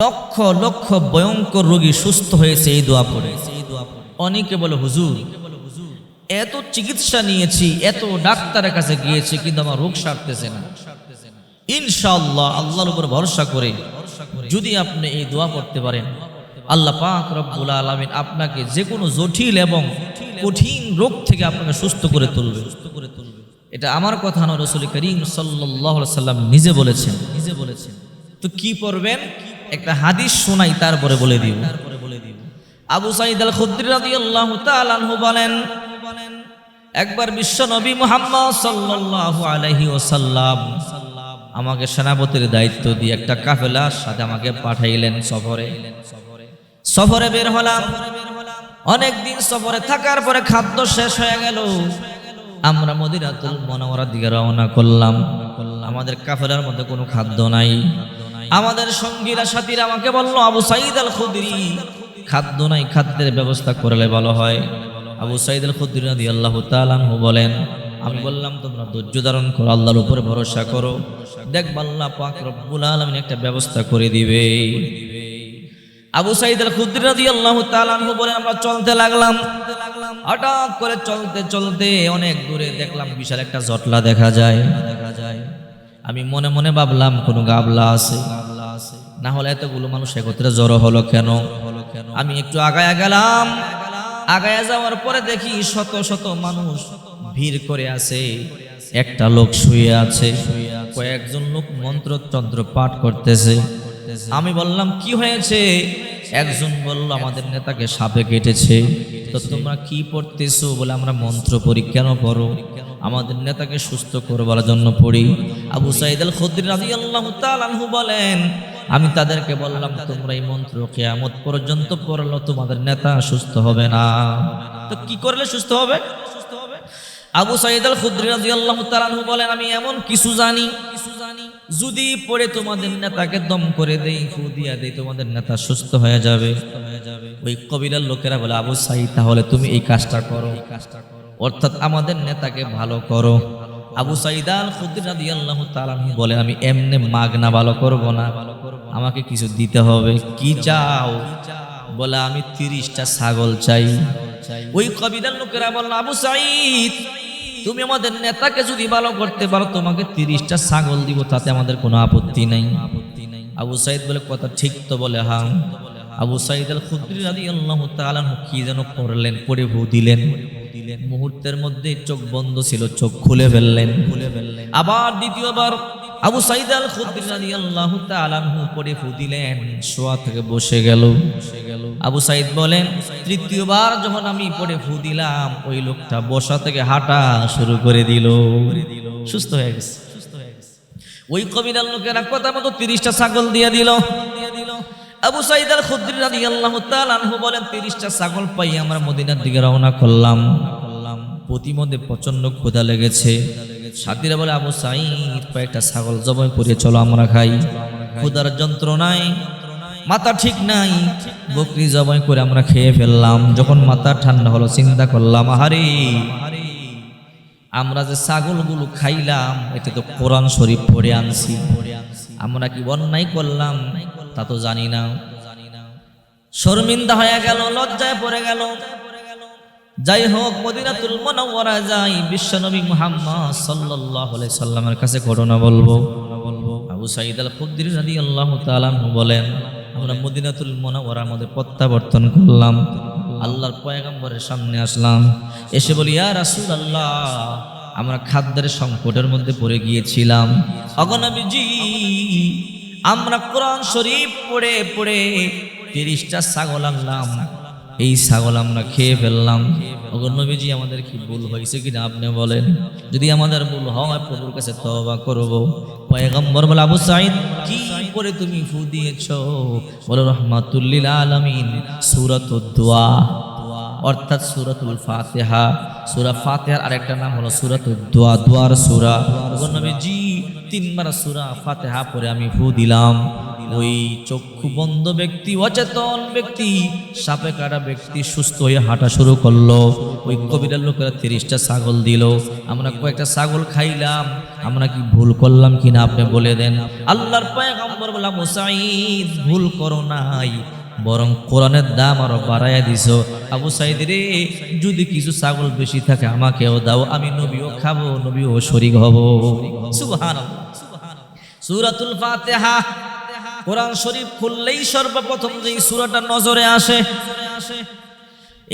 লক্ষ লক্ষ ভয়ঙ্কর রোগী সুস্থ হয়েছে এই দোয়া পড়ে। অনেকে বলে হুজুর এত চিকিৎসা নিয়েছি, এত ডাক্তারের কাছে গিয়েছি, কিন্তু আমার রোগ সারতেছে না। ইনশাআল্লাহ আল্লাহর উপর ভরসা করে যদি আপনি এই দোয়া পড়তে পারেন, আল্লাহ পাক রব্বুল আলামিন আপনাকে যে কোনো জটিল এবং কঠিন রোগ থেকে আপনাকে সুস্থ করে তুলবে। এটা আমার কথা নয়, রাসূল করিম সাল্লাল্লাহু আলাইহি ওয়াসাল্লাম নিজে বলেছেন। তো কি পড়বেন একটা হাদিস শোনাই, তারপরে বলে দিব। আবু সাঈদ আল খুদরি রাদিয়াল্লাহু তাআলা আনহু বলেন, একবার বিশ্ব নবী মুহাম্মদ সাল্লাল্লাহু আলাইহি ওয়াসাল্লাম আমাকে সেনাপতির দায়িত্ব দিয়ে একটা কাফেলার সাথে আমাকে পাঠাইলেন সফরে বের হলাম। অনেক দিন সফরে থাকার পরে খাদ্য শেষ হয়ে গেল। আমরা মদিনাতুল মুনাওয়ারার দিকে রওনা করলাম। আমাদের কাফেলার মধ্যে কোনো খাদ্য নাই। আমাদের সঙ্গীরা সাথীরা আমাকে বলল, আবু সাঈদ আল খুদরি খাদ্য নাই, খাদ্যের ব্যবস্থা করলে ভালো হয়। আবু সাঈদ আল খুদরি রাদিয়াল্লাহু তাআলা আনহু বলেন, আমি বললাম তোমরা ধৈর্য ধারণ করো, আল্লাহর উপরে ভরসা করো, দেখবা আল্লাহ পাক রব্বুল আলামিন একটা ব্যবস্থা করে দিবে। আবু সাঈদ আল খুদরি রাদিয়াল্লাহু তাআলা আনহু বলেন, আমরা চলতে লাগলাম। হঠাৎ করে চলতে চলতে অনেক দূরে দেখলাম বিশাল একটা জটলা দেখা যায়। আমি মনে মনে ভাবলাম কোনো গাবলা আছে, না হলে এতগুলো মানুষ একত্রে জড়ো হলো কেন? আমি একটু আগায়া গেলাম। আগায়া যাওয়ার পরে দেখি শত শত মানুষ ভিড় করে আছে, একটা লোক শুয়ে আছে, কয়েকজন লোক মন্ত্রতন্ত্র পাঠ করতেছে। আমি বললাম কি হয়েছে? একজন বলল আমাদের নেতাকে সাপে কেটেছে। তো তোমরা কি পড়তেছো? বলে আমরা মন্ত্র পড়ি। কেন পড়ো? আমাদের নেতাকে সুস্থ করবার জন্য পড়ি। আবু সাঈদ আল খুদরি রাদিয়াল্লাহু তাআলা আনহু বলেন, আমি তাদেরকে বললাম তোমরা এই মন্ত্র কিয়ামত পর্যন্ত পড়লে তোমাদের নেতা সুস্থ হবে না। তো কি করলে সুস্থ হবে? আবু সাঈদ আল খুদরি রাদিয়াল্লাহু তাআলা আনহু বলেন, আমি এমন কিছু জানি, যদি পড়ে তোমাদের নেতাকে দম করে দেই, ফু দিয়া দেই, তোমাদের নেতা সুস্থ হয়ে যাবে। ওই কবিলার লোকেরা বলে, আবু সাঈদ তাহলে তুমি এই কাজটা করো, অর্থাৎ আমাদের নেতাকে ভালো করো। আবু সাঈদ আল খুদরি রাদিয়াল্লাহু তাআলা আনহু বলে, আমি এমনি মাগনা ভালো করব না, আমাকে কিছু দিতে হবে। কি চাও? বলে আমি 30টা ছাগল চাই। ওই কবিলার লোকেরা বলল, আবু সাঈদ তুমি আমাদের নেতাকে যদি ভালো করতে পারো তোমাকে 30টা ছাগল দিব, তাতে আমাদের কোনো আপত্তি নাই। আবু সাঈদ বলে, কথা ঠিক তো? বলে হ্যাঁ। আবু সাঈদ আল খুদরি রাদিয়াল্লাহু তাআলা আনহু কি যেন করলেন, পড়ে ভু দিলেন। মুহূর্তের মধ্যে চোখ বন্ধ ছিল, চোখ খুলে ফেললেন। আবার দ্বিতীয়বার আবু সাঈদ আল খুদরি রাদিয়াল্লাহু তাআলা আনহু পড়ে ফু দিলেন, শোয়া থেকে বসে গেল। আবু সাঈদ বলেন, তৃতীয়বার যখন আমি পড়ে ফু দিলাম, ওই লোকটা বসা থেকে হাঁটা শুরু করে দিল, সুস্থ হয়ে গেছে। ওই কবিলার লোকেরা কথা মতো 30টা ছাগল দিয়ে দিল। আবু সাঈদ আল খুদরি রাদিয়াল্লাহু তাআলা আনহু বলেন, 30টা ছাগল পাই আমরা মদিনার দিকে রওনা করলাম। প্রতিমধ্যে প্রচন্ড ক্ষুধা লেগেছে। সাথীরা বলে, আবু সাঈদ কয়েকটা ছাগল জবাই করে চলো আমরা খাই। ক্ষুধার যন্ত্রণায় মাথা ঠিক নাই, বকরি জবাই করে আমরা খেয়ে ফেললাম। যখন মাথা ঠান্ডা হলো চিন্তা করলাম, আহারে আমরা যে ছাগলগুলো খাইলাম এটা তো কোরআন শরীফ পড়ে আনছি, আমরা কি অন্যায় করলাম তা তো জানি না। শর্মিন্দা হয়ে গেল, লজ্জায় পড়ে গেল। যাই হোক, মদিনাতুল মুনাওয়ারা যাই, বিশ্বনবী মুহাম্মদ সাল্লাল্লাহু আলাইহি সাল্লামের কাছে ঘটনা বলবো। আবু সাঈদ আল খুদরি রাদিয়াল্লাহু তাআলা আনহু বলেন, আমরা মদিনাতুল মুনাওয়ারার মধ্যে প্রত্যাবর্তন করলাম। আল্লাহর পয়গম্বরের সামনে আসলাম। এসে বলি, ইয়া রাসূলুল্লাহ আমরা খাদ্যের সংকটের মধ্যে পড়ে গিয়েছিলাম। ওগো নবীজি, আমরা কোরআন শরীফ পড়ে পড়ে 30টা ছাগল আনলাম, এই ছাগল আমরা খেয়ে ফেললাম। ওগো নবীজি আমাদের কি ভুল হয়েছে কিনা আপনি বলেন। যদি আমাদের ভুল হয় প্রভুর কাছে তওবা করব। পয়গম্বর বলে, আবু সাঈদ কি করে তুমি ফু দিয়েছো? বলে, রাহমাতুল লিল আলামিন সূরাতুদ দোয়া, অর্থাৎ সূরাতুল ফাতিহা। সূরা ফাতিহার আরেকটা নাম হলো সূরাতুদ দোয়া, দোয়ার সূরা। ওগো নবীজি 3বার সূরা ফাতিহা পড়ে আমি ফু দিলাম। ওই চক্ষু বন্ধ ব্যক্তি, অচেতন ব্যক্তি, সাপে কাটা ব্যক্তি সুস্থ হয়ে হাঁটা শুরু করলো। ওই কবিরার লোকেরা 30টা ছাগল দিল। আমরা কয়েকটা ছাগল খাইলাম, আমরা কি ভুল করলাম কিনা আপনি বলে দেন। আল্লাহর পয়গম্বর বললাম, মুসাইদ ভুল করো নাই, বরং কোরআনের দাম আরো বাড়াইয়া দিছো। আবু সাইদ রে, যদি কিছু ছাগল বেশি থাকে আমাকেও দাও, আমি নবীও খাবো, নবীও শরীক হব। সুবহানাল্লাহ। সূরাতুল ফাতিহা, কোরআন শরীফ খুললেই সর্বপ্রথম যে সূরাটা নজরে আসে,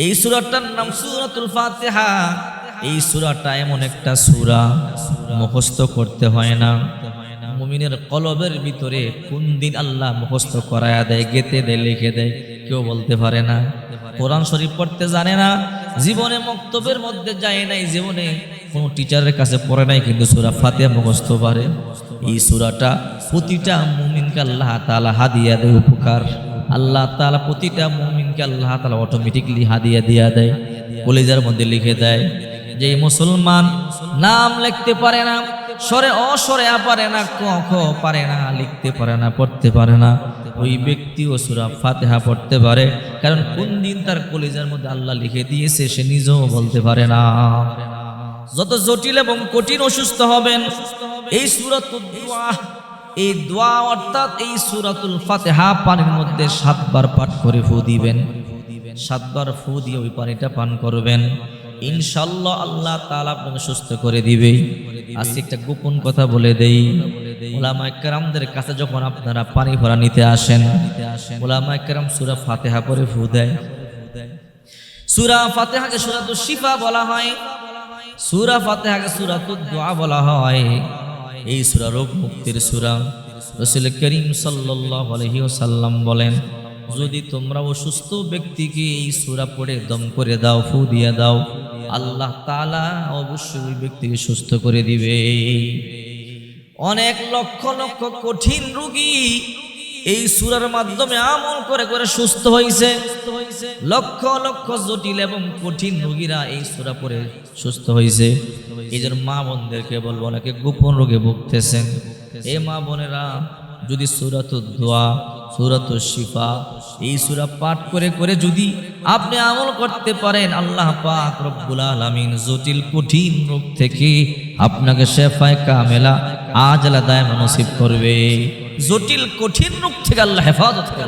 এই সূরাটার নাম সূরাতুল ফাতিহা। এই সূরাটা এমন একটা সূরা, মুখস্থ করতে হয় না। মুমিনের কলবের ভিতরে কোন দিন আল্লাহ মুখস্থ করায়া দেয়, গেতে দেয়, লিখে দেয়, কেউ বলতে পারে না। কোরআন শরীফ পড়তে জানে না, জীবনে মক্তবের মধ্যে যায় নাই, জীবনে কোনো টিচারের কাছে পড়ে নাই, কিন্তু সূরা ফাতিহা মুখস্থ পারে। এই সূরাটা প্রতিটা মুমিনকে আল্লাহ তাআলা হাদিয়া দেয়, উপকার। আল্লাহ তাআলা প্রতিটা মুমিনকে আল্লাহ তাআলা অটোমেটিকলি হাদিয়া দিয়া দেয়, কলিজার মধ্যে লিখে দেয়। যে মুসলমান নাম লিখতে পারে না, সরে অসরে পারে না, ক খ পারে না, লিখতে পারে না, পড়তে পারে না, ওই ব্যক্তিও সূরা ফাতিহা পড়তে পারে। কারণ কোন দিন তার কলিজার মধ্যে আল্লাহ লিখে দিয়েছে সে নিজেও বলতে পারে না। যত জটিল এবং কঠিন অসুস্থ হবেন, এই সূরাতুল দোয়া, এই দোয়া অর্থাৎ এই সূরাতুল ফাতিহা পানির মধ্যে 7 বার পাঠ করে ফু দিবেন। 7 বার ফু দিয়ে ওই পানিটা পান করবেন, ইনশাআল্লাহ আল্লাহ তাআলা আপনাকে সুস্থ করে দিবে। আজকে একটা গোপন কথা বলে দেই, উলামায়ে কেরামদের কাছে যখন আপনারা পানি ভরা নিতে আসেন, উলামায়ে কেরাম সূরা ফাতিহা পড়ে ফু দেয়। সূরা ফাতিহাকে সূরাতুশ শিফা বলা হয়, সূরা ফাতিহাকে সূরাতুদ দোয়া বলা হয়। এই সূরা রোগ মুক্তির সূরা। রাসূল করিম সাল্লাল্লাহু আলাইহি ওয়াসাল্লাম বলেন, যদি তোমরা অসুস্থ ব্যক্তিকে এই সূরা পড়ে দম করে দাও, ফু দিয়ে দাও, আল্লাহ তাআলা অবশ্যই ওই ব্যক্তিকে সুস্থ করে দিবে। অনেক লক্ষ লক্ষ কঠিন রোগী এই সূরার মাধ্যমে আমল করে করে সুস্থ হয়েছে। লক্ষ লক্ষ জটিল এবং কঠিন রোগীরা এই সূরা পড়ে সুস্থ হয়েছে। এই জন্য মা বোনদেরকে বলবো, অনেকে গোপন রোগে ভুগতেছেন, এই মা বোনেরা যদি সূরাতুদ দোয়া, সূরাতুশ শিফা এই সূরা পাঠ করে করে যদি আপনি আমল করতে পারেন, আল্লাহ পাক রব্বুল আলামিন জটিল কঠিন রোগ থেকে আপনাকে শেফায়ে কামেলা আজলা দায়মা নসিব করবে। জটিল কঠিন রোগ থেকে আল্লাহ হেফাজত করবে।